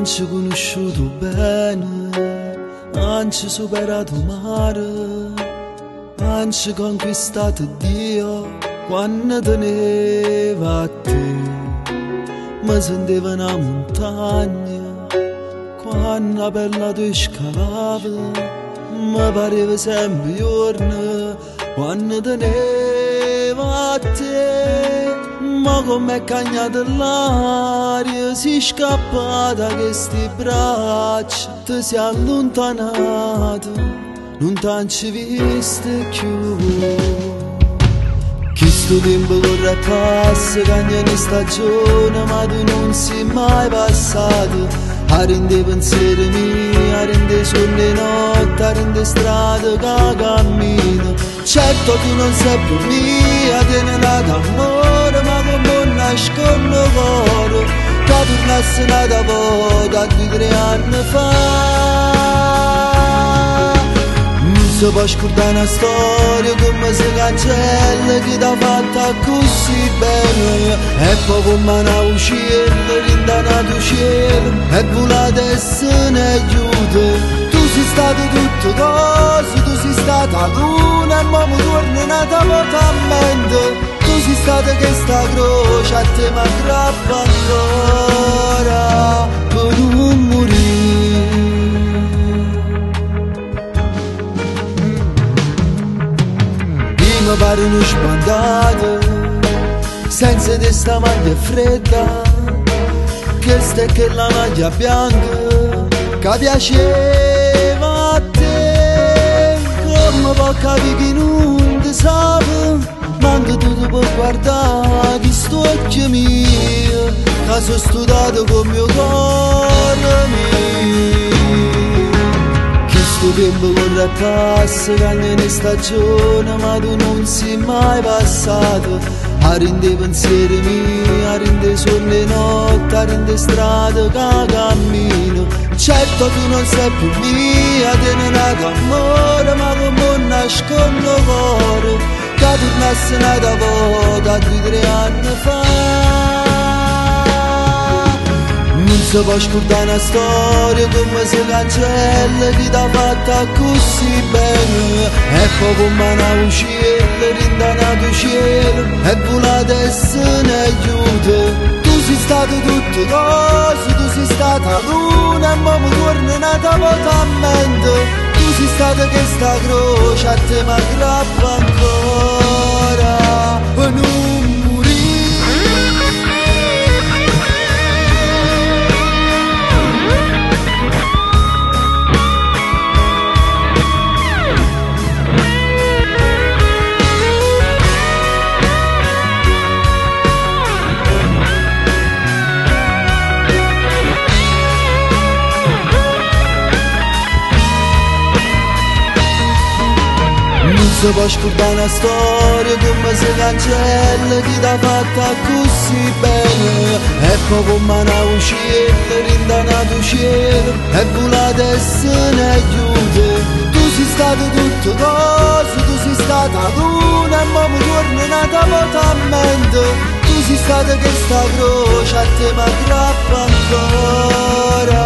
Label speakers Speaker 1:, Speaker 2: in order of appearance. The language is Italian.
Speaker 1: ci conosciuto bene, anzi superato mare, anzi conquistato Dio quando teneva a te. Mi sentivo una montagna quando la bella tu scalava, mi pareva sempre giorno quando teneva a te. Ma come cagnata l'aria si scappata che sti braccia ti si allontanata, non t'hanno visto più. Chi sto tempo corre e passa, cagna in stagione, ma tu non sei mai passato. A rende pensieri miei, a rende sole notte, a rende strada che cammino. Certo tu non sei più mia, tieni la d'amore, ma come un nascondo cuore, che tornasse nata volta 2-3 anni fa. Non si può scordare una storia come si cancella, che t'ha fatta così bene. E poi come una uccella, rindanato cielo, e volata e se ne aiuta. Tu sei stato tutte cose, tu sei stata luna, e mo mi torna nata volta a mente. Tu sei stata che sta croce a te mi aggrappa ancora, per non morire. Mi pare uno sbandato, senza di sta maglia fredda, che sta che la maglia bianca, che piaceva a te. Come può capire che non ti sa, manco tu ti puoi guardare di sto occhio mio, che sono studiato con mio cuore mio. Questo tempo corre e passa, cagna in stagione, ma tu non sei mai passato. A rende pensieri miei, a rende sole notte, a rende strada che cammino. Certo tu non sei più mia, tieni nato amore, ma come un nascondo cuore, che tornasse nata volta 2-3 anni fa. Non si può scordare una storia come si cancella, che t'ha fatta così bene. E poi come una uccella, rindanato cielo, e volata e se ne aiuta. Tu sei stato tutte cose, tu sei stata luna, e mo mi torna nata volta a mente. Tu sei stata che sta croce a te mi aggrappa ancora, per non morire. Non si può scordare una storia come si cancella, che t'ha fatta così bene. E poi come una uccella, rindanato cielo, e volata e se ne aiuta. Tu sei stato tutte cose, tu sei stata luna, e mo mi torna nata volta a mente. Tu sei stata che sta croce a te mi aggrappa ancora.